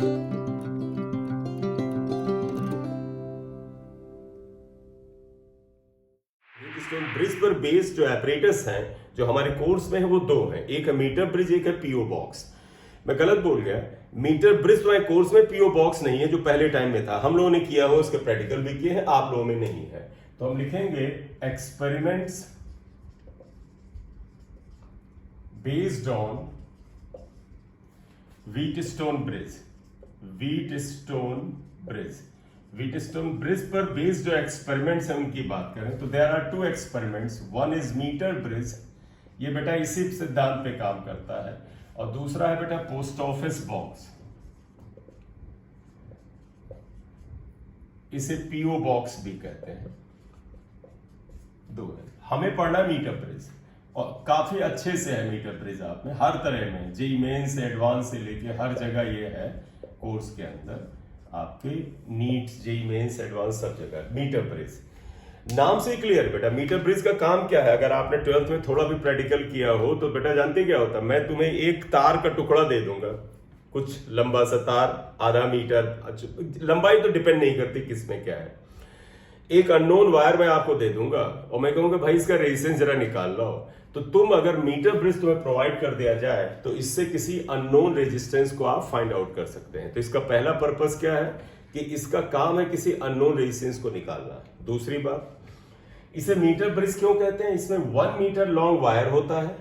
Wheatstone bridge पर based जो apparatus हैं जो हमारे कोर्स में है वो दो हैं, एक है मीटर ब्रिज, एक है पीओ बॉक्स। मैं गलत बोल गया, मीटर ब्रिज तो कोर्स में पीओ बॉक्स नहीं है जो पहले टाइम में था, हम लोगों ने किया हो, उसके प्रैक्टिकल भी किए हैं, आप लोगों में नहीं है। तो हम लिखेंगे experiments based on Wheatstone bridge. Wheatstone bridge, Wheatstone bridge पर बेस्ड जो एक्सपेरिमेंट्स हैं उनकी बात करें तो there are two experiments. One is metre bridge, ये बेटा इसी सिद्धांत पे काम करता है, और दूसरा है बेटा पोस्ट ऑफिस बॉक्स, इसे पीओ बॉक्स भी कहते हैं। दो है, हमें पढ़ना मीटर ब्रिज, और काफी अच्छे से है मीटर ब्रिज, आप में हर तरह में जेईई मेन से एडवांस से लेके हर जगह ये है कोर्स के अंदर, आपके नीट जेईई मेंस एडवांस सब जगह मीटर ब्रिज। नाम से क्लियर बेटा, मीटर ब्रिज का काम क्या है, अगर आपने 12th में थोड़ा भी प्रैक्टिकल किया हो तो बेटा जानते क्या होता है, मैं तुम्हें एक तार का टुकड़ा दे दूंगा, कुछ लंबा सा तार, आधा मीटर, लंबाई तो डिपेंड नहीं करती किसमें क्या है, एक अननोन वायर मैं आपको दे दूंगा और मैं कहूंगा भाई इसका रेजिस्टेंस जरा निकाल लो, तो तुम अगर मीटर ब्रिज तुम्हें प्रोवाइड कर दिया जाए तो इससे किसी अननोन रेजिस्टेंस को आप फाइंड आउट कर सकते हैं। तो इसका पहला पर्पस क्या है कि इसका काम है किसी अननोन रेजिस्टेंस को निकालना। दूसरी बात, इसे मीटर ब्रिज क्यों कहते हैं, इसमें 1 मीटर लॉन्ग वायर होता है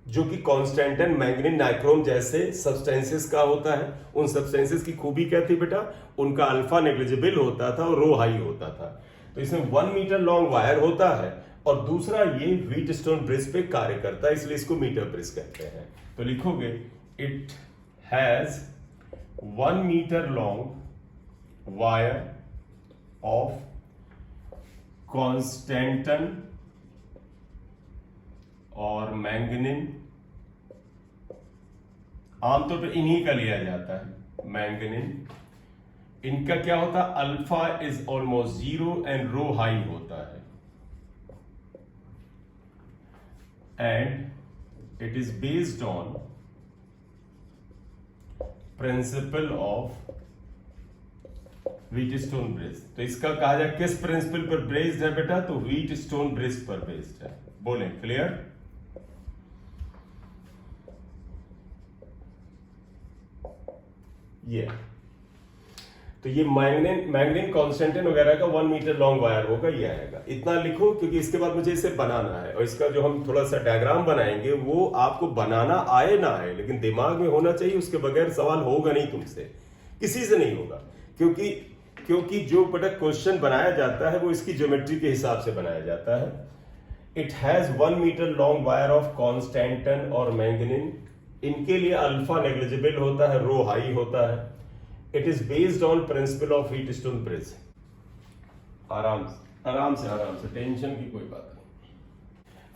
जो कि कॉन्स्टेंटन, मैंगनीज, नाइक्रोम जैसे सब्सटेंसेस का होता है। उन सब्सटेंसेस की खूबी क्या थी बेटा, उनका अल्फा नेग्लिजिबल होता था और रो हाई होता था। तो इसमें 1 मीटर लॉन्ग वायर होता है, और दूसरा ये व्हीटस्टोन ब्रिज पे कार्य करता है, इसलिए इसको मीटर ब्रिज कहते हैं। तो लिखोगे it has 1 metre long wire of constantan और मैंगनीज, आमतौर पर इन्हीं का लिया जाता है मैंगनीज। इनका क्या होता है, alpha is almost 0 and rho high होता है, and it is based on principle of Wheatstone bridge. तो इसका कहा जाए किस प्रिंसिपल पर बेस्ड है बेटा, तो व्हीटस्टोन ब्रिज पर बेस्ड है। बोलें क्लियर। ये तो ये मैंगनीज कॉन्स्टेंटन वगैरह का 1 मीटर लॉन्ग वायर होगा, ये आएगा। इतना लिखो क्योंकि इसके बाद मुझे इसे बनाना है, और इसका जो हम थोड़ा सा डायग्राम बनाएंगे वो आपको बनाना आए ना आए लेकिन दिमाग में होना चाहिए, उसके बगैर सवाल होगा नहीं तुमसे, किसी से नहीं होगा। क्योंकि जो बेटा क्वेश्चन बनाया जाता है वो इसकी ज्योमेट्री के हिसाब से बनाया जाता है। It has 1 metre long wire of constantan और मैंगनीज, इनके लिए अल्फा नेग्लिजिबल होता है, रो हाई होता है। It is based on principle of Wheatstone bridge. आराम से, टेंशन की कोई बात नहीं।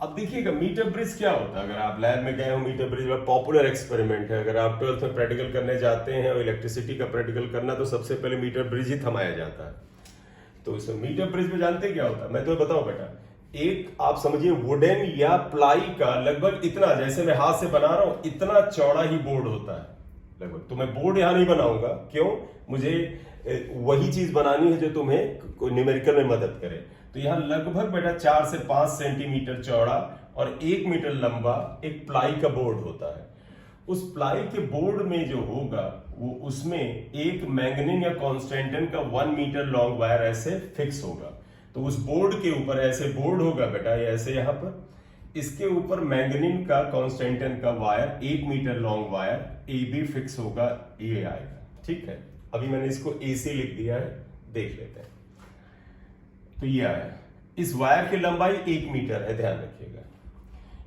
अब देखिएगा मीटर ब्रिज क्या होता है, अगर आप लैब में गए हो, मीटर ब्रिज में पॉपुलर एक्सपेरिमेंट है। अगर आप 12th में प्रैक्टिकल करने जाते हैं और इलेक्ट्रिसिटी का प्रैक्टिकल करना, तो सबसे पहले मीटर ब्रिज ही थमाया जाता है। तो इसमें मीटर ब्रिज में जानते क्या होता है, मैं तो बताऊं बेटा, एक आप समझिए वुडन या प्लाई का लगभग इतना, जैसे मैं हाथ से बना रहा हूं इतना चौड़ा ही बोर्ड होता है लगभग। तो मैं बोर्ड यहां नहीं बनाऊंगा, क्यों, मुझे वही चीज बनानी है जो तुम्हें न्यूमेरिकल में मदद करे। तो यहां लगभग बेटा 4 से 5 सेंटीमीटर चौड़ा और 1 मीटर लंबा एक प्लाई का बोर्ड होता है। उस प्लाई के बोर्ड में जो होगा वो, उसमें एक मैंगनीज या कॉन्स्टेंटन का 1 मीटर लॉन्ग वायर ऐसे फिक्स होगा। तो उस बोर्ड के ऊपर ऐसे बोर्ड होगा बेटा, ये ऐसे यहां पर, इसके ऊपर मैंगनीज का कॉन्स्टेंटन का wire 1 metre long wire A B fix होगा, ये आएगा। ठीक है, अभी मैंने इसको ए सी लिख दिया है, देख लेते हैं। तो ये आया, इस वायर की लंबाई 1 मीटर है, ध्यान रखिएगा।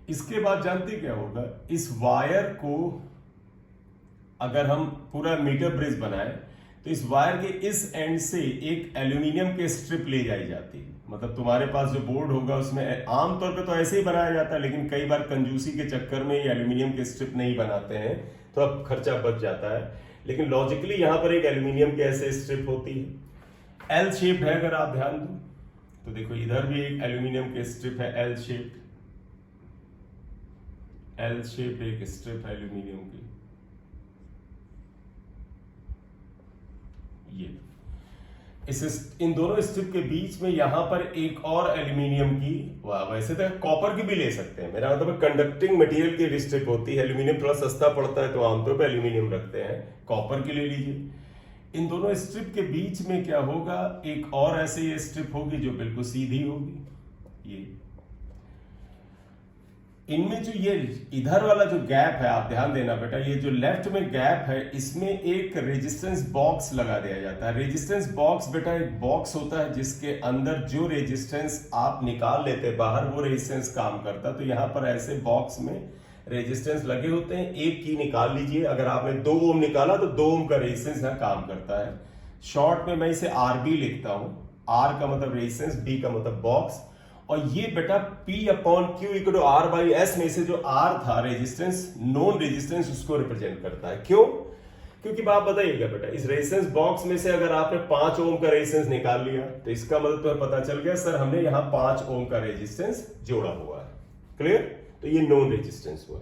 इसके बाद जानते क्या होगा, इस वायर को अगर हम पूरा मीटर ब्रिज बनाए तो इस वायर के इस एंड से एक एल्यूमिनियम के स्ट्रिप ले जाई जाती है। मतलब तुम्हारे पास जो बोर्ड होगा उसमें आमतौर पे तो ऐसे ही बनाया जाता है, लेकिन कई बार कंजूसी के चक्कर में एल्यूमिनियम के स्ट्रिप नहीं बनाते हैं, तो अब खर्चा बच जाता है। लेकिन लॉजिकली यहां पर एक एल्यूमिनियम के ऐसे स्ट्रिप होती है, एल शेप्ड है। अगर आप ध्यान दो तो देखो इधर भी एक एल्यूमिनियम के स्ट्रिप है, एल शेप एक स्ट्रिप है एल्यूमिनियम की। ये इन दोनों स्ट्रिप के बीच में यहां पर एक और एल्यूमिनियम की, वैसे तो कॉपर की भी ले सकते हैं, मेरा मतलब कंडक्टिंग मटेरियल की स्ट्रिप होती है। एल्यूमिनियम थोड़ा सस्ता पड़ता है तो आमतौर पर एल्यूमिनियम रखते हैं, कॉपर की ले लीजिए। इन दोनों स्ट्रिप के बीच में क्या होगा, एक और ऐसे ये स्ट्रिप होगी जो बिल्कुल सीधी होगी। ये इनमें जो ये इधर वाला जो गैप है, आप ध्यान देना बेटा, ये जो लेफ्ट में गैप है इसमें एक रेजिस्टेंस बॉक्स लगा दिया जाता है। रेजिस्टेंस बॉक्स बेटा एक बॉक्स होता है जिसके अंदर जो रेजिस्टेंस आप निकाल लेते बाहर वो रेजिस्टेंस काम करता है। तो यहाँ पर ऐसे बॉक्स में रेजिस्टेंस लगे होते हैं, एक की निकाल लीजिए। अगर आपने 2 ओम निकाला तो 2 ओम का रेजिस्टेंस यहाँ काम करता है। शॉर्ट में मैं इसे आरबी लिखता हूं, आर का मतलब रेजिस्टेंस, बी का मतलब बॉक्स। और ये बेटा P upon Q equal to R by S में से जो R था रेजिस्टेंस, नॉन रेजिस्टेंस, उसको रिप्रेजेंट करता है। क्यों? क्योंकि आप बताइएगा बेटा, इस रेजिस्टेंस बॉक्स में से अगर आपने 5 ओम का रेजिस्टेंस निकाल लिया तो इसका मतलब तुम्हें पता चल गया सर हमने यहां 5 ओम का रेजिस्टेंस जोड़ा हुआ है। क्लियर? तो ये नॉन रेजिस्टेंस हुआ।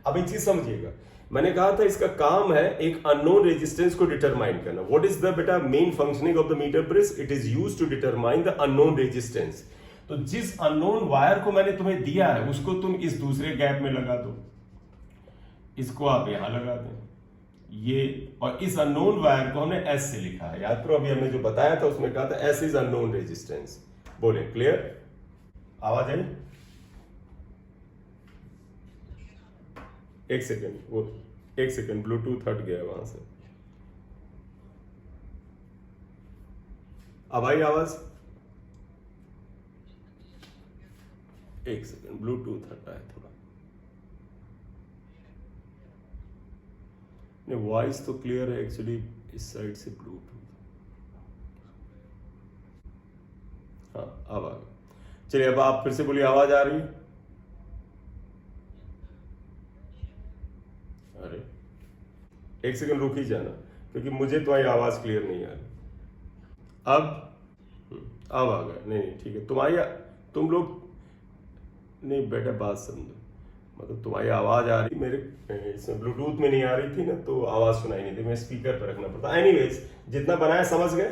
अब एक चीज समझिएगा, मैंने कहा था इसका काम है एक अननोन रेजिस्टेंस को डिटरमाइन करना। व्हाट इज द बेटा main functioning of the meter bridge? It is used to determine the unknown resistance. तो जिस अननोन वायर को मैंने तुम्हें दिया है उसको तुम इस दूसरे गैप में लगा दो, इसको आप यहां लगा दें ये, और इस अननोन वायर को हमने एस से लिखा है। याद करो अभी हमने जो बताया था उसमें कहा था एस इज अननोन रेजिस्टेंस। बोले क्लियर? आवाज आई? एक सेकेंड, वो एक सेकेंड, ब्लूटूथ हट गया वहां से। अब आई आवाज? एक सेकेंड, ब्लूटूथ हटा है थोड़ा। नहीं, वॉइस तो क्लियर है एक्चुअली, इस साइड से ब्लूटूथ। हाँ अब आ गया। चलिए अब आप फिर से बोलिए, आवाज आ रही है? अरे एक सेकंड रुक ही जाना, क्योंकि मुझे तो आवाज क्लियर नहीं आ रही। अब आ गया। नहीं ठीक है, तुम लोग नहीं बेटा, बात समझो, मतलब तुम्हारी आवाज आ रही, मेरे इसमें ब्लूटूथ में नहीं आ रही थी ना तो आवाज सुनाई नहीं थी, मैं स्पीकर पर रखना पड़ता। एनीवेज जितना बनाया समझ गए।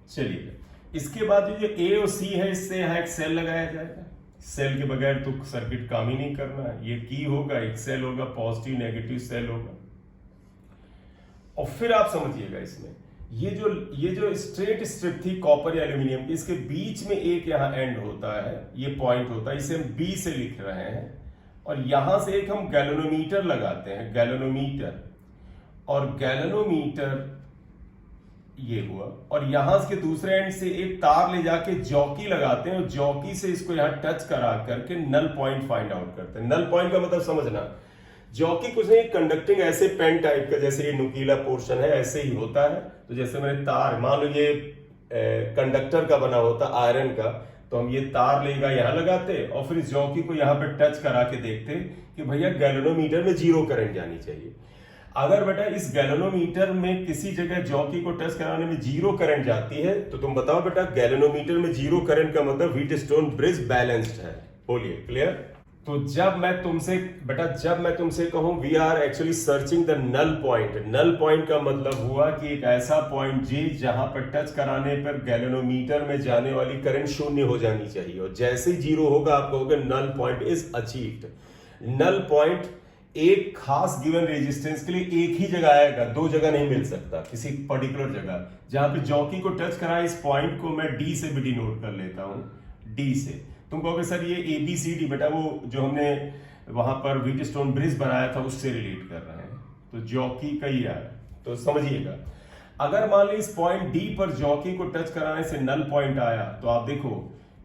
चलिए इसके बाद जो ए और सी है इससे यहाँ एक सेल लगाया जाएगा। सेल के बगैर तो सर्किट काम ही नहीं करना है। ये की होगा, एक सेल होगा, पॉजिटिव नेगेटिव सेल होगा। और फिर आप समझिएगा इसमें ये जो स्ट्रेट स्ट्रिप थी कॉपर या एल्यूमिनियम की, इसके बीच में एक यहां एंड होता है, ये पॉइंट होता है, इसे हम बी से लिख रहे हैं। और यहां से एक हम गैल्वेनोमीटर लगाते हैं, गैल्वेनोमीटर। और गैल्वेनोमीटर ये हुआ, और यहां के दूसरे एंड से एक तार ले जाके जॉकी लगाते हैं, और जॉकी से इसको यहां टच करा करके नल पॉइंट फाइंड आउट करते हैं। नल पॉइंट का मतलब समझना, जॉकी कुछ नहीं, कंडक्टिंग ऐसे पेन टाइप का, जैसे ये नुकीला पोर्शन है ऐसे ही होता है। तो जैसे मैंने तार, मान लो ये कंडक्टर का बना होता आयरन का, तो हम ये तार लेगा यहां लगाते और फिर जॉकी को यहां पे टच करा के देखते कि भैया गैल्वेनोमीटर में 0 करंट जानी चाहिए। अगर बेटा इस गैल्वेनोमीटर में किसी जगह जॉकी को टच कराने में 0 करंट जाती है तो तुम बताओ बेटा गैल्वेनोमीटर में 0 करंट का मतलब व्हीटस्टोन ब्रिज बैलेंस्ड है। बोलिए क्लियर? तो जब मैं तुमसे कहूं we are actually searching the null point, null point का मतलब हुआ कि एक ऐसा पॉइंट जी जहां पर टच कराने पर गैल्वेनोमीटर में जाने वाली करंट 0 हो जानी चाहिए, और जैसे ही 0 होगा आप कहोगे null point is achieved. Null point एक खास गिवन रेजिस्टेंस के लिए एक ही जगह आएगा, 2 जगह नहीं मिल सकता, किसी पर्टिकुलर जगह। जहां पे जॉकी को टच करा, इस पॉइंट को मैं डी से भी डिनोट कर लेता हूं, डी से। तुम कहोगे सर ये ABCD बेटा वो जो हमने वहां पर व्हीटस्टोन ब्रिज बनाया था उससे रिलेट कर रहे हैं, तो जॉकी का ही है। तो समझिएगा, अगर मान ली इस पॉइंट डी पर जॉकी को टच कराने से नल पॉइंट आया, तो आप देखो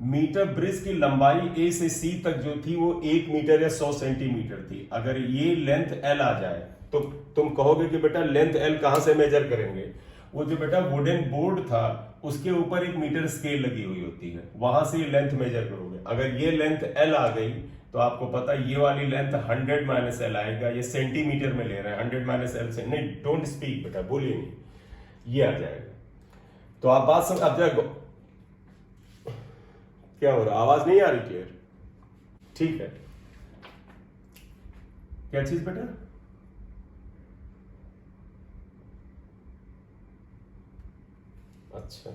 मीटर ब्रिज की लंबाई A से C तक जो थी वो 1 मीटर या 100 सेंटीमीटर थी। अगर ये लेंथ L आ जाए तो तुम कहोगे कि बेटा लेंथ L कहां से मेजर करेंगे? वो जो बेटा वुडन बोर्ड था उसके ऊपर एक मीटर स्केल लगी हुई होती है, वहां से ये लेंथ मेजर करोगे। अगर ये लेंथ L आ गई तो आपको पता ये वाली लेंथ 100 माइनस L आएगा। ये सेंटीमीटर में ले रहे हैं, 100 माइनस L से नहीं, डोंट स्पीक बेटा, बोलिए नहीं, ये आ जाएगा। तो आप बात समझ, अब जाएगा क्या हो रहा, आवाज नहीं आ रही क्लियर? ठीक है, क्या चीज बेटा? अच्छा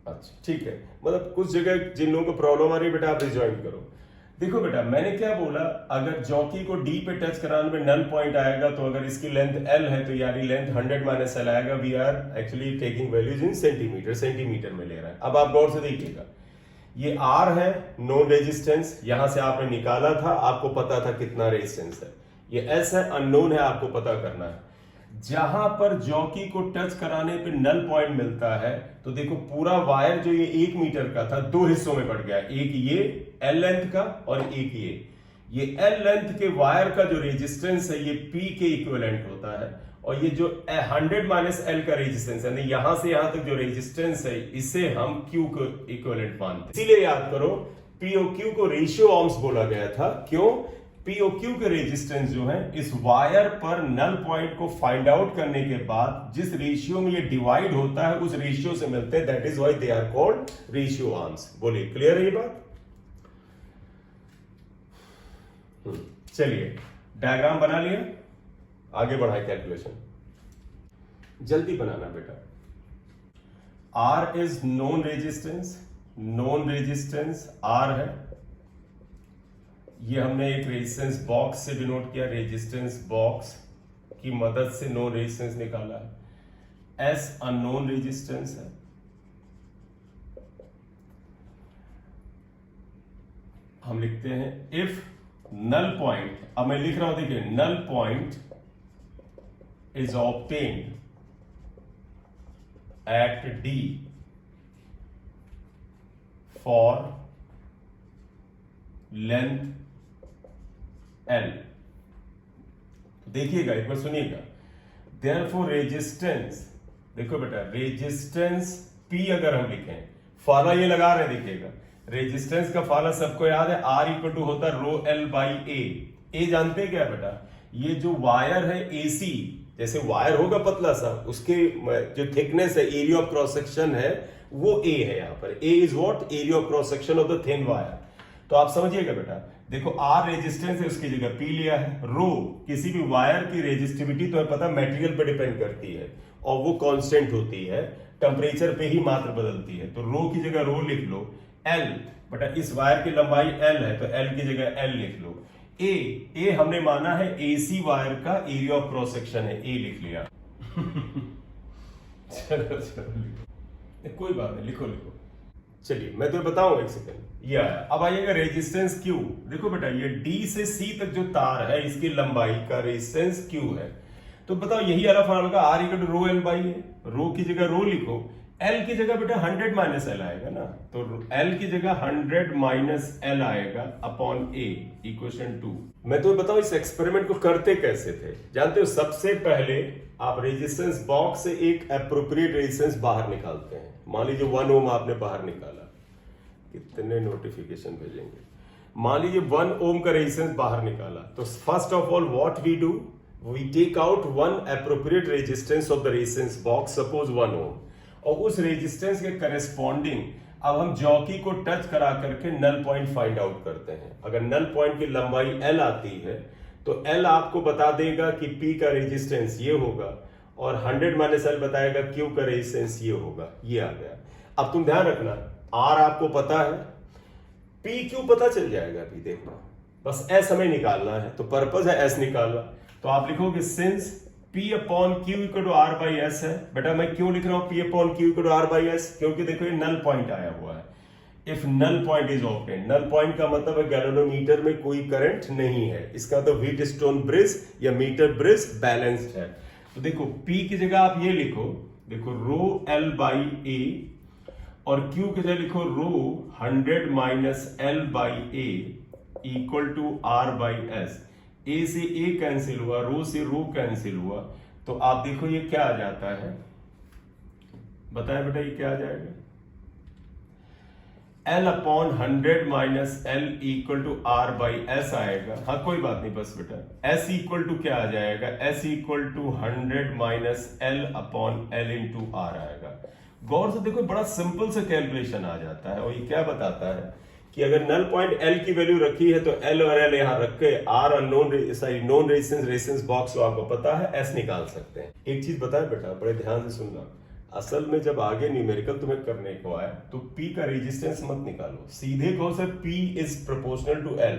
अच्छा ठीक है, मतलब कुछ जगह जिन लोगों को प्रॉब्लम आ रही है बेटा आप रिजॉइन करो। देखो बेटा मैंने क्या बोला, अगर जॉकी को डी पे टच कराने में नल पॉइंट आएगा तो अगर इसकी लेंथ एल है तो यानी लेंथ 100 माइनस एल आएगा। We are actually taking values in centimetre, centimetre में ले रहा है। अब आप गौर से देखिएगा, ये आर है नोन रेजिस्टेंस, यहां से आपने निकाला था, आपको पता था कितना रेजिस्टेंस है। ये एस है अननोन है, आपको पता करना है। जहां पर जॉकी को टच कराने पे नल पॉइंट मिलता है तो देखो पूरा वायर जो ये 1 मीटर का था दो हिस्सों में बढ़ गया, एक ये एल लेंथ का और एक ये एल लेंथ के वायर का जो रेजिस्टेंस है ये पी के इक्विवेलेंट होता है, और ये जो 100 माइनस एल का रेजिस्टेंस है, यहां से यहां तक जो रेजिस्टेंस है इसे हम क्यू को इक्विवेलेंट मानते हैं। इसीलिए याद करो पीओ क्यू को रेशियो ऑर्म्स बोला गया था। क्यों? पीओक्यू के रेजिस्टेंस जो है इस वायर पर नल पॉइंट को फाइंड आउट करने के बाद जिस रेशियो में ये डिवाइड होता है उस रेशियो से मिलते हैं, that is why they are called ratio arms. बोलिए क्लियर है ये बात? चलिए डायग्राम बना लिया, आगे बढ़ाए कैलकुलेशन। जल्दी बनाना बेटा। R is known resistance, known resistance R है, ये हमने एक रेजिस्टेंस बॉक्स से डिनोट किया, रेजिस्टेंस बॉक्स की मदद से नोन रेजिस्टेंस निकाला है। एस अननोन रेजिस्टेंस है, हम लिखते हैं इफ नल पॉइंट, अब मैं लिख रहा हूं देखिए, null point is obtained at D for length L. देखिएगा एक बार सुनिएगा, देयरफॉर रेजिस्टेंस, देखो बेटा रेजिस्टेंस पी अगर हम लिखें, फार्मूला ये लगा रहे हैं, देखिएगा रेजिस्टेंस का फार्मूला सबको याद है, आर इक्वल टू होता है रो एल बाई ए जानते हैं क्या बेटा? ये जो वायर है एसी, जैसे वायर होगा पतला सा, उसके जो थिकनेस है, एरिया ऑफ क्रॉस सेक्शन है वो ए है। यहां पर A is what? Area of cross section of the thin wire. तो आप समझिएगा बेटा, देखो आर रेजिस्टेंस है, उसकी जगह पी लिया है। रो किसी भी वायर की रेजिस्टिविटी तो पता मटेरियल पे डिपेंड करती है और वो कांस्टेंट होती है, टेम्परेचर पे ही मात्र बदलती है, तो रो की जगह रो लिख लो। एल बेटा इस वायर की लंबाई एल है तो एल की जगह एल लिख लो। ए हमने माना है एसी वायर का एरिया ऑफ क्रॉस सेक्शन है, ए लिख लिया। चलो कोई बात नहीं, लिखो। चलिए मैं तो बताऊं एक सेकंड, ये आया। अब आइएगा रेजिस्टेंस क्यू। देखो बेटा ये डी से सी तक जो तार है इसकी लंबाई का रेजिस्टेंस क्यू है, तो बताओ यही वाला फॉर्मूला का R equal to rho L by है। रो की जगह रो लिखो, एल की जगह बेटा 100 माइनस एल आएगा ना, तो एल की जगह 100 माइनस एल आएगा अपॉन ए इक्वेशन 2। मैं तो बताऊं इस एक्सपेरिमेंट को करते कैसे थे, जानते हो? सबसे पहले आप रेजिस्टेंस बॉक्स से एक एप्रोप्रिएट रेजिस्टेंस बाहर निकालते हैं। मान लीजिए 1 ओम आपने बाहर निकाला, कितने नोटिफिकेशन भेजेंगे। मान लीजिए 1 ओम का रेजिस्टेंस बाहर निकाला, तो first of all what we do, we take out 1 appropriate resistance of the resistance box, suppose 1 ohm, और उस रेजिस्टेंस के करेस्पॉन्डिंग अब हम जॉकी को टच करा करके नल पॉइंट फाइंड आउट करते हैं। अगर नल पॉइंट की लंबाई एल आती है तो एल आपको बता देगा कि पी का रेजिस्टेंस ये होगा, और 100 माइनस एल बताएगा क्यू का रेजिस्टेंस ये होगा। ये आ गया। अब तुम ध्यान रखना, आर आपको पता है, पी क्यू पता चल जाएगा। अभी देखना, बस एस हमें निकालना है, तो पर्पस है एस निकालना। तो आप लिखोगे since P upon Q equal to R by S है। बेटा मैं क्यों लिख रहा हूं P upon Q equal to R by S? क्योंकि देखो ये नल पॉइंट आया हुआ है। If null point is obtained, null point का मतलब है गैल्वेनोमीटर में कोई करंट नहीं है, इसका तो व्हीटस्टोन ब्रिज या मीटर ब्रिज बैलेंस्ड है। तो देखो P की जगह आप ये लिखो, देखो रो एल बाई ए, और Q की जगह लिखो rho 100 minus L by A equal to R by S. A से ए कैंसिल हुआ, रो से रो कैंसिल हुआ, तो आप देखो ये क्या आ जाता है, बताएं बेटा ये क्या आ जाएगा? L upon 100 minus L equal to R by S आएगा। हाँ कोई बात नहीं, बस बेटा S इक्वल टू क्या आ जाएगा? S equal to 100 minus L upon L into R आएगा। गौर से देखो बड़ा सिंपल से कैलकुलेशन आ जाता है, और ये क्या बताता है कि अगर नल पॉइंट L की वैल्यू रखी है तो L और L यहां रख के R unknown non resistance resistance box को आपको पता है S निकाल सकते हैं। एक चीज बताएं बेटा, बड़े ध्यान से सुनना, असल में जब आगे न्यूमेरिकल तुम्हें करने को आए तो P का रेजिस्टेंस मत निकालो, सीधे कहो sir P is proportional to L।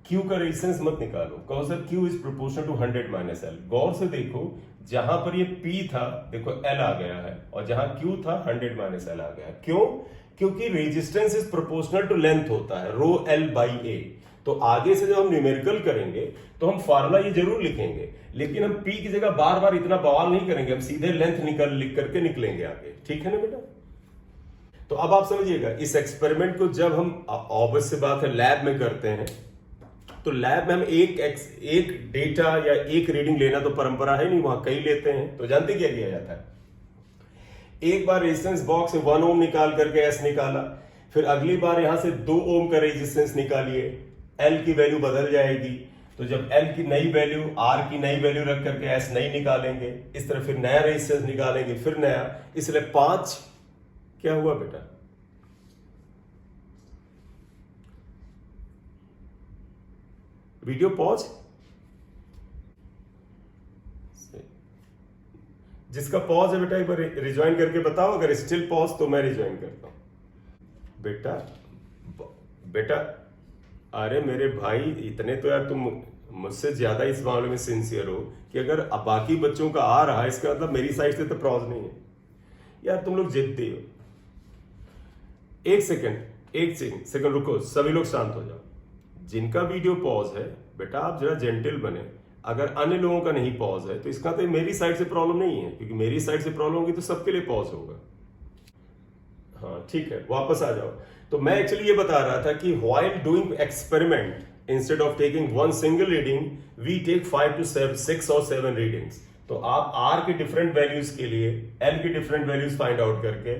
Q का रेजिस्टेंस मत निकालो, कहो sir Q is proportional to 100 minus L। गौर से देखो, जहां पर ये P था देखो L आ गया है, और जहां Q था 100 माइनस L आ गया है। क्यों? क्योंकि resistance is proportional to length होता है, रो L बाई A। तो आगे से जब हम न्यूमेरिकल करेंगे तो हम फार्मूला ये जरूर लिखेंगे, लेकिन हम P की जगह बार बार इतना बवाल नहीं करेंगे, हम सीधे लेंथ लिख करके निकलेंगे आगे। ठीक है ना बेटा? तो अब आप समझिएगा, इस एक्सपेरिमेंट को जब हम ऑब्वियस से बात है लैब में करते हैं, तो लैब में हम एक डेटा या एक रीडिंग लेना तो परंपरा है नहीं, वहां कई लेते हैं। तो जानते क्या किया जाता है, एक बार रेजिस्टेंस बॉक्स से 1 ओम निकाल करके एस निकाला, फिर अगली बार यहां से 2 ओम का रेजिस्टेंस निकालिए, एल की वैल्यू बदल जाएगी। तो जब एल की नई वैल्यू, आर की नई वैल्यू रख करके एस नई निकालेंगे, इस तरह फिर नया रेजिस्टेंस निकालेंगे, फिर नया, इसलिए 5 क्या हुआ बेटा? वीडियो पॉज, जिसका पॉज है बेटा एक बार रिज्वाइन करके बताओ, अगर स्टिल पॉज तो मैं रिज्वाइन करता हूं। बेटा अरे मेरे भाई, इतने तो यार तुम मुझसे ज्यादा इस मामले में सिंसियर हो कि अगर बाकी बच्चों का आ रहा है इसका मतलब मेरी साइड से तो पॉज नहीं है। यार तुम लोग जिद्दी हो। एक सेकंड रुको, सभी लोग शांत हो जाओ। जिनका वीडियो पॉज है बेटा आप जरा जेंटल बने, अगर अन्य लोगों का नहीं पॉज है तो इसका तो मेरी साइड से प्रॉब्लम नहीं है, क्योंकि मेरी साइड से प्रॉब्लम होगी तो सबके लिए पॉज होगा। हाँ ठीक है, वापस आ जाओ। तो मैं एक्चुअली ये बता रहा था कि while doing experiment instead of taking one single reading we take 5 to 6 or 7 readings. तो आप R के डिफरेंट वैल्यूज के लिए L की डिफरेंट वैल्यूज फाइंड आउट करके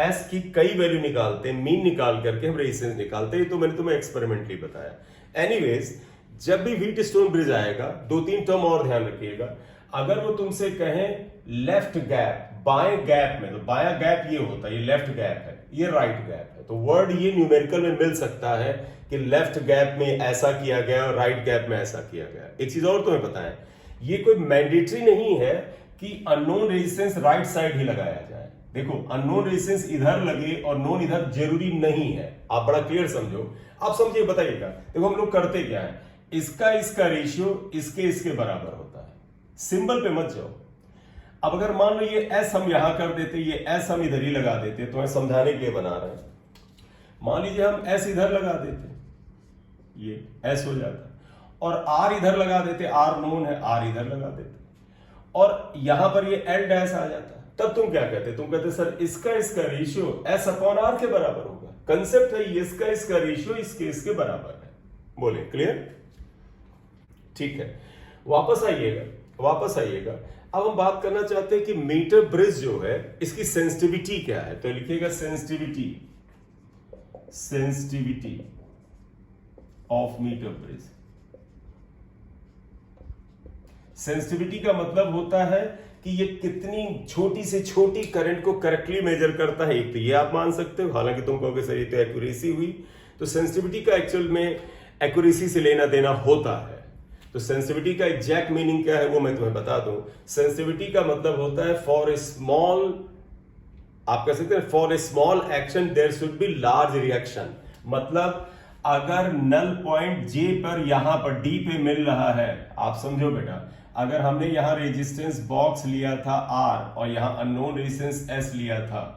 S की कई वैल्यू निकालते हैं, मीन निकाल करके हम रेजिस्टेंस निकालते हैं। तो मैंने तुम्हें एक्सपेरिमेंटली बताया। एनीवेज, जब भी व्हीट स्टोन ब्रिज आएगा 2-3 टर्म और ध्यान रखिएगा। अगर वो तुमसे कहें लेफ्ट गैप, बाएं गैप में, तो बाया गैप ये होता है, ये लेफ्ट गैप है, ये राइट गैप है। तो वर्ड ये न्यूमेरिकल में मिल सकता है कि लेफ्ट गैप में ऐसा किया गया और राइट गैप में ऐसा किया गया। एक चीज और तुम्हें पता है, ये कोई मैंडेटरी नहीं है कि अननोन रेजिस्टेंस राइट साइड ही लगाया जाए। देखो, अननोन रेजिस्टेंस इधर लगे और नोन इधर जरूरी नहीं है। आप बड़ा क्लियर समझो। आप समझिए, बताइएगा। देखो हम लोग करते क्या है, इसका रेशियो इसके बराबर होता है। सिंबल पे मत जाओ। अब अगर मान लो ये एस हम यहां कर देते, ये एस हम इधर ही लगा देते, तो मैं समझाने के लिए बना रहे हैं। मान लीजिए हम एस इधर लगा देते, ये एस हो जाता, और आर इधर लगा देते, आर नोन है, आर इधर लगा देते, और यहां पर ये एल डैश आ जाता। तब तुम क्या कहते? तुम कहते सर इसका रेशियो एस अपॉन आर के बराबर होगा। कंसेप्ट है ये, इसका रेशियो इसके बराबर है। बोले क्लियर? ठीक है, वापस आइएगा। अब हम बात करना चाहते हैं कि मीटर ब्रिज जो है इसकी सेंसिटिविटी क्या है। तो लिखिएगा sensitivity of meter bridge. Sensitivity का मतलब होता है कि ये कितनी छोटी से छोटी करंट को करेक्टली मेजर करता है। एक तो ये आप मान सकते हो, हालांकि तुम कहोगे सर ये तो एक्यूरेसी हुई। तो सेंसिटिविटी का एक्चुअल में एक्यूरेसी से लेना देना होता है। तो सेंसिटिविटी का एग्जैक्ट मीनिंग क्या है वो मैं तुम्हें बता दूं। सेंसिटिविटी का मतलब होता है फॉर ए स्मॉल, आप कह सकते हैं for a small action there should be large reaction. मतलब अगर नल पॉइंट J पर यहां पर D पे मिल रहा है, आप समझो बेटा, अगर हमने यहां रेजिस्टेंस बॉक्स लिया था R और यहां अननोन रेजिस्टेंस S लिया था,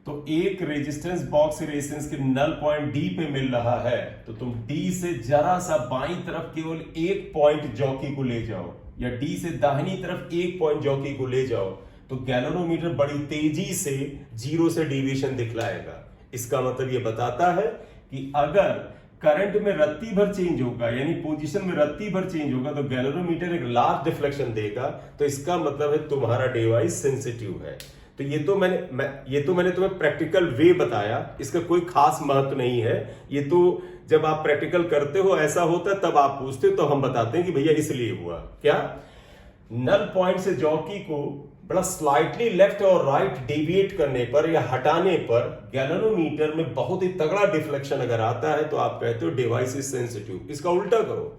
तो एक रेजिस्टेंस बॉक्स रेजिस्टेंस के नल पॉइंट D पे मिल रहा है, तो तुम D से जरा सा बाईं तरफ केवल एक पॉइंट जॉकी को ले जाओ, या D से दाहिनी तरफ एक पॉइंट जॉकी को ले जाओ, तो गैल्वेनोमीटर बड़ी तेजी से 0 से डेविएशन दिखलाएगा। इसका मतलब ये बताता है कि अगर करंट में रत्ती भर चेंज होगा, यानी पोजीशन में रत्ती भर चेंज होगा, तो गैल्वेनोमीटर एक लार्ज डिफ्लेक्शन देगा। तो इसका मतलब है तुम्हारा डिवाइस सेंसिटिव है। तो ये तो मैंने तुम्हें प्रैक्टिकल वे बताया, इसका कोई खास महत्व नहीं है। ये तो जब आप प्रैक्टिकल करते हो ऐसा होता है, तब आप पूछते हो, तो हम बताते हैं कि भैया इसलिए हुआ क्या। नल पॉइंट से जॉकी को बड़ा स्लाइटली लेफ्ट और राइट डेविएट करने पर या हटाने पर गैल्वेनोमीटर में बहुत ही तगड़ा डिफ्लेक्शन अगर आता है, तो आप कहते हो डिवाइस इज सेंसिटिव। इसका उल्टा करो,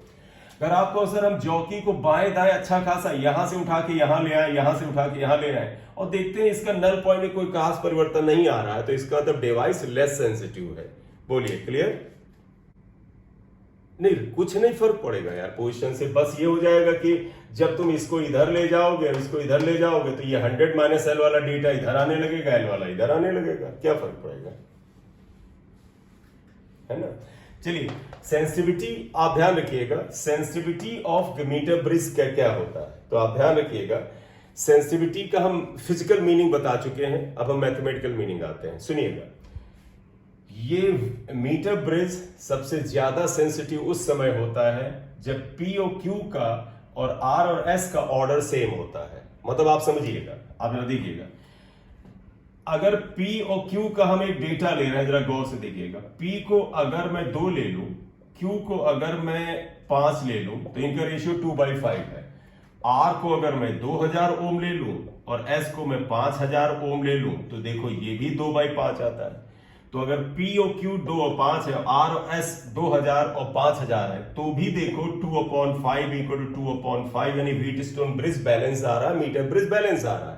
अगर आपको सर हम जॉकी को बाएं दाएं अच्छा खासा यहां से उठा के यहां ले आए, यहां से उठा के यहां ले आए और देखते हैं इसका नल पॉइंट में कोई खास परिवर्तन नहीं आ रहा है, तो इसका मतलब डिवाइस लेस सेंसिटिव है। बोलिए क्लियर? नहीं, कुछ नहीं फर्क पड़ेगा यार पोजीशन से, बस ये हो जाएगा कि जब तुम इसको इधर ले जाओगे और इसको इधर ले जाओगे तो ये 100 माइनस एल वाला डेटा इधर आने लगेगा, एल वाला इधर आने लगेगा, क्या फर्क पड़ेगा, है ना। चलिए सेंसिटिविटी आप ध्यान रखिएगा, सेंसिटिविटी ऑफ मीटर ब्रिज क्या क्या होता है, तो आप ध्यान रखिएगा सेंसिटिविटी का हम फिजिकल मीनिंग बता चुके हैं, अब हम मैथमेटिकल मीनिंग आते हैं। सुनिएगा, ये मीटर ब्रिज सबसे ज्यादा सेंसिटिव उस समय होता है जब पी और क्यू का और आर और एस का ऑर्डर सेम होता है। मतलब आप समझिएगा, आप जरा देखिएगा, अगर P और Q का हम एक डेटा ले रहे हैं, जरा गौर से देखिएगा, P को अगर मैं 2 ले लूं, Q को अगर मैं 5 ले लूं, तो इनका रेशियो 2/5 है। R को अगर मैं 2000 ओम ले लूं और S को मैं 5000 ओम ले लूं, तो देखो ये भी 2/5 आता है। तो अगर P और Q 2 और 5 है, R और S 2000 और 5000 है, तो भी देखो 2/5 इक्वल टू 2/5, यानी व्हीटस्टोन ब्रिज बैलेंस आ रहा है, मीटर ब्रिज बैलेंस आ रहा है।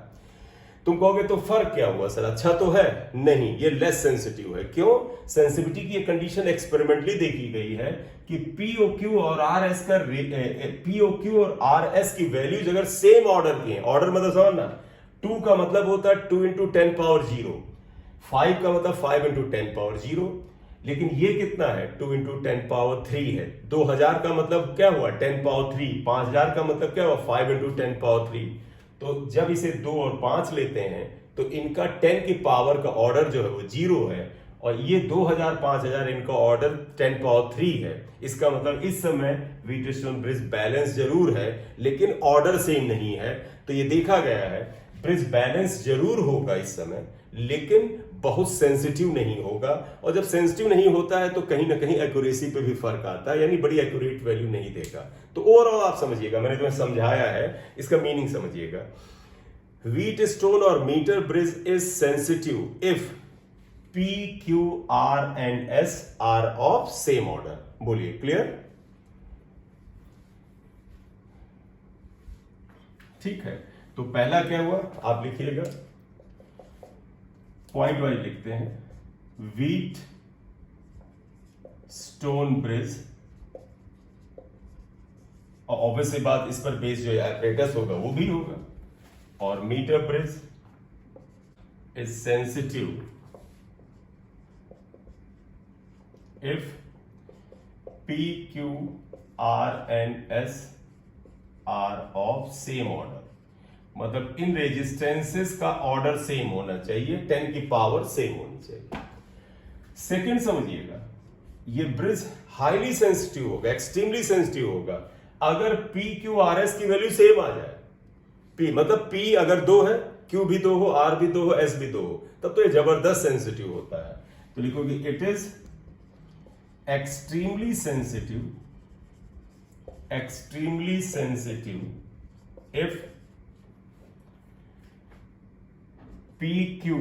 तुम कहोगे तो फर्क क्या हुआ सर, अच्छा तो है? नहीं, ये लेस सेंसिटिव है। क्यों? सेंसिटिविटी की कंडीशन एक्सपेरिमेंटली देखी गई है कि POQ और RS का POQ और RS की वैल्यूज अगर सेम ऑर्डर की है, ऑर्डर मतलब समझना, 2 का मतलब होता है 2 × 10 पावर 0, 5 का मतलब 5 × 10 पावर 0, लेकिन ये कितना है? 2 × 10 पावर 3 है। 2000 का मतलब क्या हुआ? 10 पावर 3। 5000 का मतलब क्या हुआ? 5 × 10 पावर 3। तो जब इसे 2 और 5 लेते हैं तो इनका 10 की पावर का ऑर्डर जो है वो 0 है, और ये 2000 5000 इनका ऑर्डर 10 पावर 3 है। इसका मतलब इस समय व्हीटस्टोन ब्रिज बैलेंस जरूर है लेकिन ऑर्डर सेम नहीं है। तो ये देखा गया है ब्रिज बैलेंस जरूर होगा इस समय, लेकिन बहुत सेंसिटिव नहीं होगा, और जब सेंसिटिव नहीं होता है तो कहीं ना कहीं एक्यूरेसी पे भी फर्क आता है, यानी बड़ी एक्यूरेट वैल्यू नहीं देगा। तो ओवरऑल आप समझिएगा, मैंने तुम्हें समझाया है, इसका मीनिंग समझिएगा। व्हीटस्टोन और meter bridge is sensitive if P, Q, R and S are of same order। बोलिए क्लियर? ठीक है, तो पहला क्या हुआ आप लिखिएगा, पॉइंट वाइज लिखते हैं, व्हीट स्टोन ब्रिज, और ऑब्वियसली बात इस पर बेस जो एपरेटस होगा वो भी होगा, और meter bridge is sensitive if P, Q, R and S are of same order। मतलब इन रेजिस्टेंसेस का ऑर्डर सेम होना चाहिए, 10 की पावर सेम होनी चाहिए। सेकंड समझिएगा, ये ब्रिज हाईली सेंसिटिव होगा, एक्सट्रीमली सेंसिटिव होगा अगर P, Q, R, S की वैल्यू सेम आ जाए। P मतलब P अगर 2 है, Q भी 2 हो, R भी 2 हो, S भी 2 हो, तब तो ये जबरदस्त सेंसिटिव होता है। तो लिखोगे it is extremely sensitive if P, Q,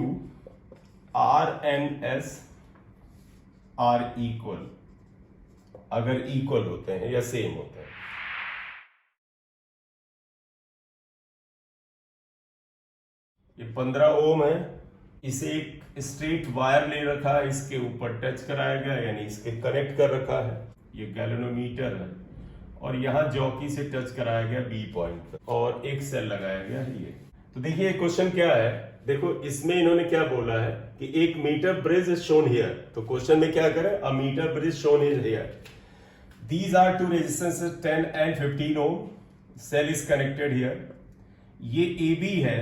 R and S are equal, अगर इक्वल होते हैं या सेम होते हैं। ये 15 ओम है, इसे एक स्ट्रेट वायर ले रखा है, इसके ऊपर टच कराया गया, यानी इसके कनेक्ट कर रखा है, ये गैल्वेनोमीटर है, और यहां जॉकी से टच कराया गया बी पॉइंट पर, और एक सेल लगाया गया है ये। तो देखिए क्वेश्चन क्या है, देखो इसमें इन्होंने क्या बोला है कि एक metre bridge is shown here, तो क्वेश्चन में क्या करें, a metre bridge shown is here, these are two resistances 10 and 15 ohm, cell is connected here, ये AB है,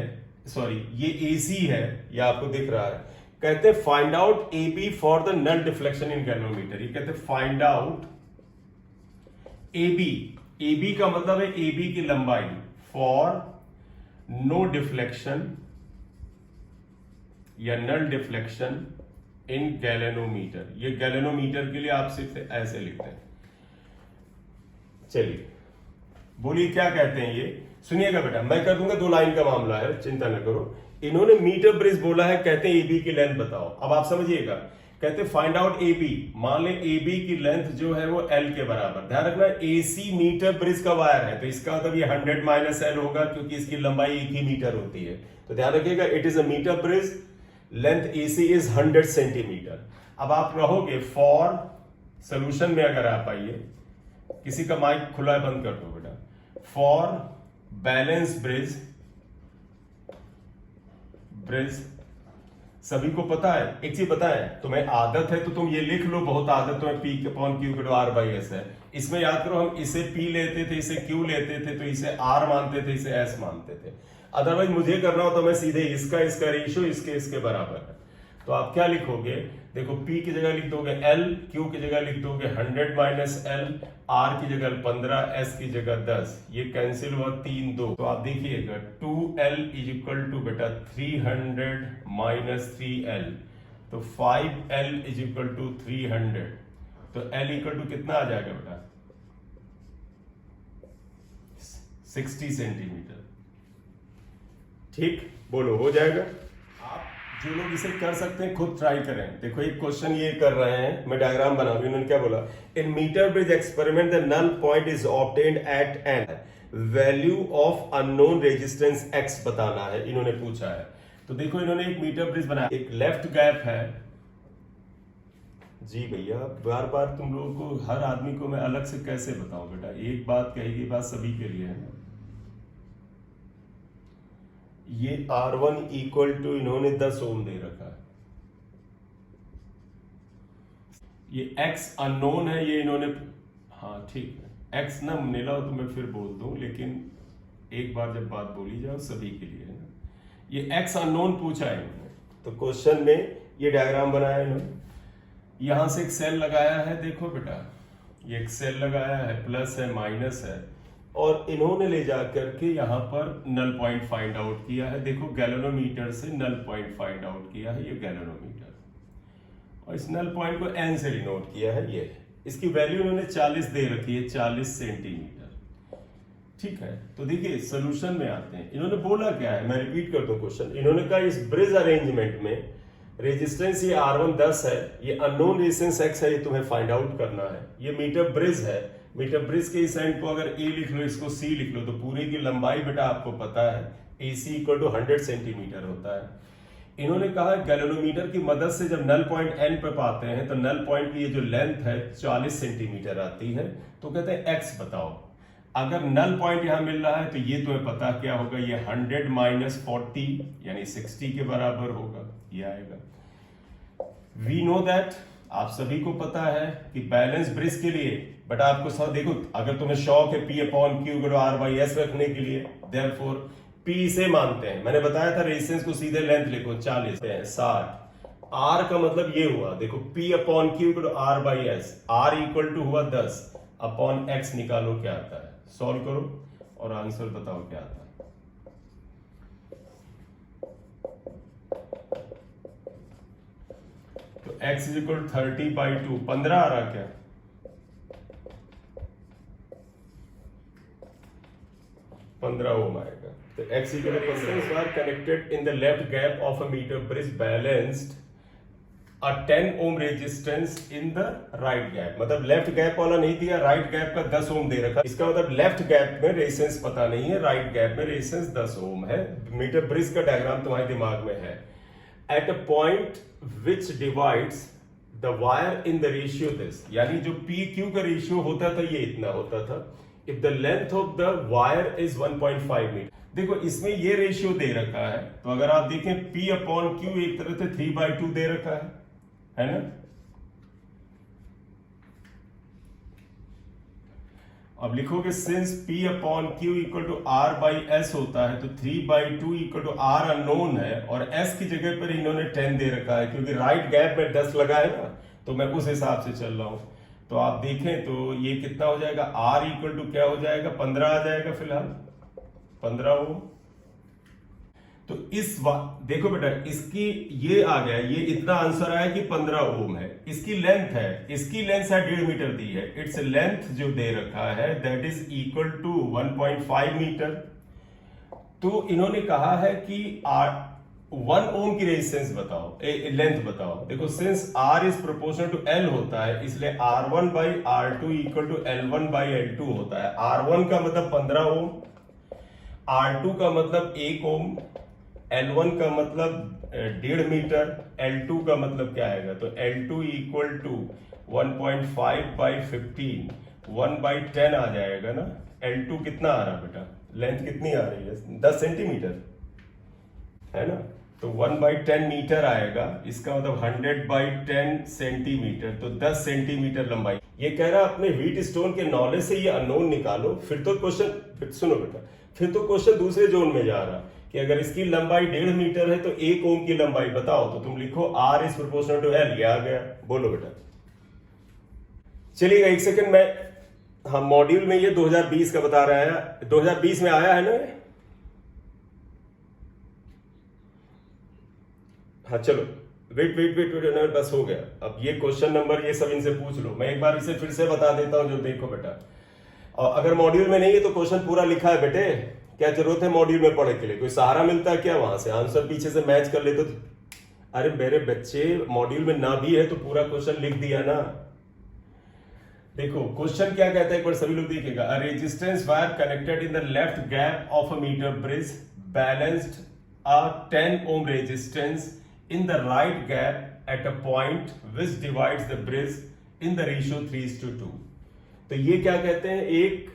सॉरी ये AC है, ये आपको दिख रहा है। कहते हैं find out AB for the null deflection in galvanometer, ये कहते हैं फाइंड आउट AB का मतलब है AB की लंबाई फॉर नो डिफ्लेक्शन या नल डिफ्लेक्शन इन गैल्वेनोमीटर। ये गैल्वेनोमीटर के लिए आप सिर्फ ऐसे लिखते हैं। चलिए बोलिए क्या कहते हैं ये, सुनिएगा बेटा, मैं कर दूंगा, 2 लाइन का मामला है, चिंता न करो। इन्होंने मीटर ब्रिज बोला है, कहते हैं AB की लेंथ बताओ। अब आप समझिएगा, कहते फाइंड आउट ए बी। मान ले ए बी की लेंथ जो है वो एल के बराबर। ध्यान रखना AC मीटर ब्रिज का वायर है, तो इसका मतलब ये 100 माइनस एल होगा, क्योंकि इसकी लंबाई 1 ही मीटर होती है। तो ध्यान रखिएगा, it is a metre bridge, length AC is 100 centimetre. अब आप रहोगे फॉर सोल्यूशन में, अगर आप आइए, किसी का माइक खुला है बंद कर दो बेटा। फॉर बैलेंस ब्रिज, सभी को पता है एक चीज पता है, तुम्हें आदत है तो तुम ये लिख लो, बहुत आदत तुम्हें P upon Q R by S है। इसमें याद करो, हम इसे P लेते थे, इसे Q लेते थे, तो इसे R मानते थे, इसे S मानते थे। अदरवाइज मुझे करना हो तो मैं सीधे इसका रेशियो इसके बराबर है। तो आप क्या लिखोगे, देखो P की जगह लिख दोगे L, Q की जगह लिख दोगे 100 माइनस L, R की जगह 15, S की जगह 10, ये कैंसिल हुआ 3 2। तो आप देखिएगा 2L इज इक्वल टू बेटा 300 माइनस 3L, तो 5L इज इक्वल टू 300। तो L इक्वल टू कितना आ जाएगा बेटा, 60 सेंटीमीटर। ठीक, बोलो हो जाएगा। जो लोग इसे कर सकते हैं खुद ट्राई करें। देखो एक क्वेश्चन ये कर रहे हैं, मैं डायग्राम बना रही हूं। इन्होंने क्या बोला, in metre bridge experiment the null point is obtained at an value of unknown resistance x बताना है, इन्होंने पूछा है। तो देखो इन्होंने एक मीटर ब्रिज बनाया, एक लेफ्ट गैप है। जी भैया, बार बार तुम लोगों को, हर आदमी को मैं अलग से कैसे बताऊं बेटा, एक बात कही गई बात सभी के लिए है। ये R1 इक्वल टू इन्होंने 10 ओम दे रखा है, ये X अननोन है, ये इन्होंने, हाँ ठीक है, X ना मिला हो तो मैं फिर बोल दूं, लेकिन एक बार जब बात बोली जाओ सभी के लिए है ना। ये X अननोन पूछा है इन्होंने, तो क्वेश्चन में ये डायग्राम बनाया इन्होंने। यहां से एक सेल लगाया है, देखो बेटा ये एक सेल लगाया है, प्लस है माइनस है, और इन्होंने ले जाकर के यहां पर नल पॉइंट फाइंड आउट किया है। देखो गैलोनोमीटर से नल पॉइंट फाइंड आउट किया है, ये गैलोनोमीटर, और इस नल पॉइंट को N से डिनोट किया है। ये इसकी वैल्यू इन्होंने 40 दे रखी है, 40 सेंटीमीटर। ठीक है, तो देखिए सोल्यूशन में आते हैं। इन्होंने बोला क्या है, मैं रिपीट कर दूं क्वेश्चन। इन्होंने कहा इस ब्रिज अरेंजमेंट में रेजिस्टेंस ये R1 10 है, ये अननोन रेजिस्टेंस X है, ये तुम्हें फाइंड आउट करना है। ये मीटर ब्रिज है, मीटर ब्रिज के इस एंड को अगर A लिख लो, इसको C लिख लो, तो पूरे की लंबाई बेटा आपको पता है AC इक्वल टू 100 सेंटीमीटर होता है। इन्होंने कहा गैलोनोमीटर की मदद से जब नल पॉइंट N पे पाते हैं तो नल पॉइंट की ये जो लेंथ है 40 सेंटीमीटर आती है। तो कहते हैं X बताओ। अगर नल पॉइंट यहां मिल रहा है तो ये तुम्हें पता क्या होगा, ये 100 माइनस 40 यानी 60 के बराबर होगा, ये आएगा। वी नो दैट, आप सभी को पता है कि बैलेंस ब्रिज के लिए, बट आपको सब देखो, अगर तुम्हें शौक है P upon Q R by S रखने के लिए, देयरफॉर P इसे मानते हैं। मैंने बताया था रेजिस्टेंस को सीधे लेंथ लिखो, 40 है 60। R का मतलब ये हुआ, देखो P upon Q R by S, R equal to हुआ 10 अपॉन X, निकालो क्या आता है, सॉल्व करो और आंसर बताओ क्या आता है। तो x इज इक्वल 30/2, 15 आ रहा क्या, 15 ओम आएगा। तो x equal to 15 are connected in the left gap of a metre bridge balanced a 10 ohm resistance in the right gap. मतलब लेफ्ट गैप वाला नहीं दिया, राइट गैप का 10 ओम दे रखा। इसका मतलब लेफ्ट गैप में रेजिस्टेंस पता नहीं है, राइट गैप में रेजिस्टेंस 10 ओम है। मीटर ब्रिज का डायग्राम तुम्हारे दिमाग में है। At a point which divides the wire in the ratio this, यानी जो PQ का रेशियो होता था ये इतना होता था। If the length of the wire is 1.5 meter, देखो इसमें ये रेशियो दे रखा है, तो अगर आप देखें P अपॉन Q एक तरह से 3/2 दे रखा है ना। अब लिखोगे since P upon Q equal to R by S होता है, तो 3/2 इक्वल टू R अननोन है, और S की जगह पर इन्होंने 10 दे रखा है, क्योंकि राइट गैप में 10 लगा है ना, तो मैं उस हिसाब से चल रहा हूं। तो आप देखें तो ये कितना हो जाएगा, R इक्वल टू क्या हो जाएगा, 15 आ जाएगा, फिलहाल 15 ओम। तो देखो बेटा, इसकी ये आ गया, ये इतना आंसर आया कि 15 ओम है। इसकी लेंथ है, इसकी लेंथ 1.5 मीटर दी है। इट्स लेंथ जो दे रखा है that is equal to 1.5 meter. तो इन्होंने कहा है कि 1 ओम की रेजिस्टेंस बताओ, लेंथ बताओ। देखो since R is proportional to L होता है, इसलिए R1 by R2 equal to L1 by L2 होता है। R1 का मतलब 15 ओम, R2 का मतलब 1 ओम, L1 का मतलब 1.5 मीटर, L2 का मतलब क्या आएगा, तो L2 equal to 1.5 by 15, 1 by 10 आ जाएगा ना। L2 कितना आ रहा बेटा, लेंथ कितनी आ रही है, 10 सेंटीमीटर है ना, तो 1 बाई 10 मीटर आएगा, इसका मतलब 100 बाई 10 सेंटीमीटर, तो 10 सेंटीमीटर लंबाई। ये कह रहा अपने व्हीट स्टोन के नॉलेज से ये अननोन निकालो। फिर तो क्वेश्चन सुनो बेटा, फिर तो क्वेश्चन दूसरे जोन में जा रहा कि अगर इसकी लंबाई 1.5 मीटर है तो 1 ओम की लंबाई बताओ, तो तुम लिखो R is proportional to L। ये आ गया, बोलो बेटा। चलिएगा एक सेकंड, मैं हम मॉड्यूल में ये 2020 का बता रहा है, 2020 में आया है ना। हाँ चलो, वेट बस हो गया। अब ये क्वेश्चन नंबर ये सब इनसे पूछ लो, मैं एक बार इसे फिर से बता देता हूं। जो देखो बेटा, और अगर मॉड्यूल में नहीं है तो क्वेश्चन पूरा लिखा है बेटे, क्या जरूरत है मॉड्यूल में पढ़ने के लिए, कोई सहारा मिलता है क्या वहां से, आंसर पीछे से मैच कर ले तो। अरे मेरे बच्चे, मॉड्यूल में ना भी है तो पूरा क्वेश्चन लिख दिया ना। देखो क्वेश्चन क्या कहता है, एक बार सभी लोग देखिएगा। A resistance wire connected in the left gap of a metre bridge balanced a 10 ohm resistance in the right gap at a point which divides the bridge in the ratio 3:2। तो ये क्या कहते हैं, एक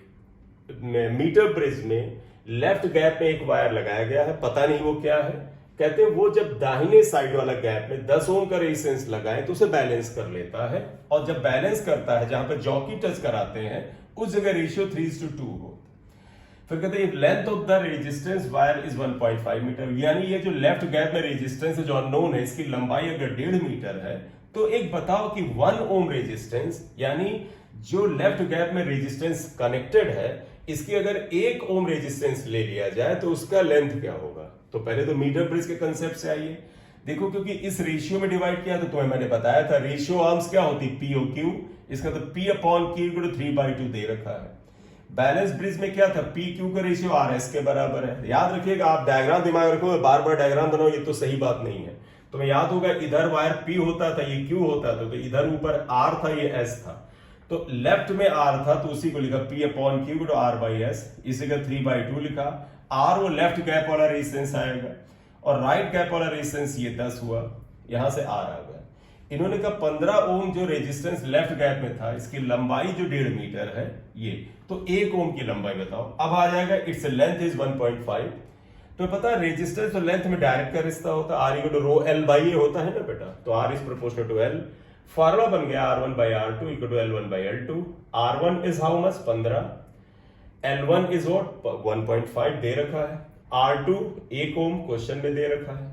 मीटर ब्रिज में left gap में एक wire लगाया गया है, पता नहीं वो क्या है। कहते हैं वो जब दाहिने साइड वाला गैप में 10 ओम का रेजिस्टेंस लगाए तो उसे बैलेंस कर लेता है, और जब बैलेंस करता है जहां पर जॉकी टच कराते हैं उस जगह रेशियो 3:2 हो। फिर कहते हैं length of the resistance wire is 1.5 meter, यानी ये जो लेफ्ट गैप में रेजिस्टेंस है जो अननोन है, इसकी लंबाई अगर 1.5 मीटर है तो एक बताओ कि 1 ओम रेजिस्टेंस, यानी जो लेफ्ट गैप में रेजिस्टेंस कनेक्टेड है, इसकी अगर 1 ओम रेजिस्टेंस ले लिया जाए तो उसका लेंथ क्या होगा। तो पहले तो मीटर ब्रिज के कंसेप्ट से आइए। देखो क्योंकि इस रेशियो में डिवाइड किया तो तुम्हें मैंने बताया था रेशियो आर्म्स क्या होती, पी ओ क्यू, इसका तो पी अपॉन क्यू 3/2 दे रखा है। बैलेंस ब्रिज में क्या था, पी क्यू का रेशियो आर एस के बराबर है। याद रखिएगा, आप डायग्राम दिमाग रखो, बार बार डायग्राम बनाओ, ये तो सही बात नहीं है। तुम्हें याद होगा इधर वायर पी होता था, ये क्यू होता था, तो इधर ऊपर आर था, ये एस था, तो लेफ्ट में आर था तो उसी को लिखा P upon Q R by S, इसी का 3/2 लिखा। आर वो लेफ्ट गैप वाला रेजिस्टेंस आएगा, और राइट गैप वाला रेजिस्टेंस ये 10 हुआ, यहां से आर आ गया। इन्होंने कहा 15 ओम जो रेजिस्टेंस लेफ्ट गैप में था, इसकी लंबाई जो 1.5 मीटर है ये, तो 1 ओम की लंबाई बताओ। अब आ जाएगा इट्स लेंथ इज 1.5। तो पता है रेजिस्टेंस और लेंथ में डायरेक्ट का रिश्ता होता है, R equal to rho L by A होता है ना बेटा, तो R is proportional to L. Formula बन गया R1 by R2 equal to L1 by L2। R1 is how much, 15, L1 is what 1.5 दे रखा है, R2 1 ओम क्वेश्चन में दे रखा है,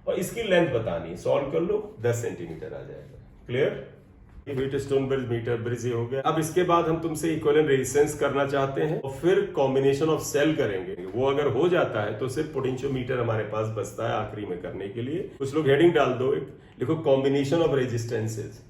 और इसकी लेंथ बतानी, सॉल्व कर लो, 10 सेंटीमीटर आ जाएगा। Clear, Wheatstone bridge meter bridge ये हो गया। अब इसके बाद हम तुमसे इक्विवेलेंट रेजिस्टेंस करना चाहते हैं और फिर कॉम्बिनेशन ऑफ सेल करेंगे। वो अगर हो जाता है तो सिर्फ पोटेंशियोमीटर हमारे पास बचता है आखिरी में करने के लिए। कुछ लोग हेडिंग डाल दो, एक लिखो कॉम्बिनेशन ऑफ रेजिस्टेंसेस।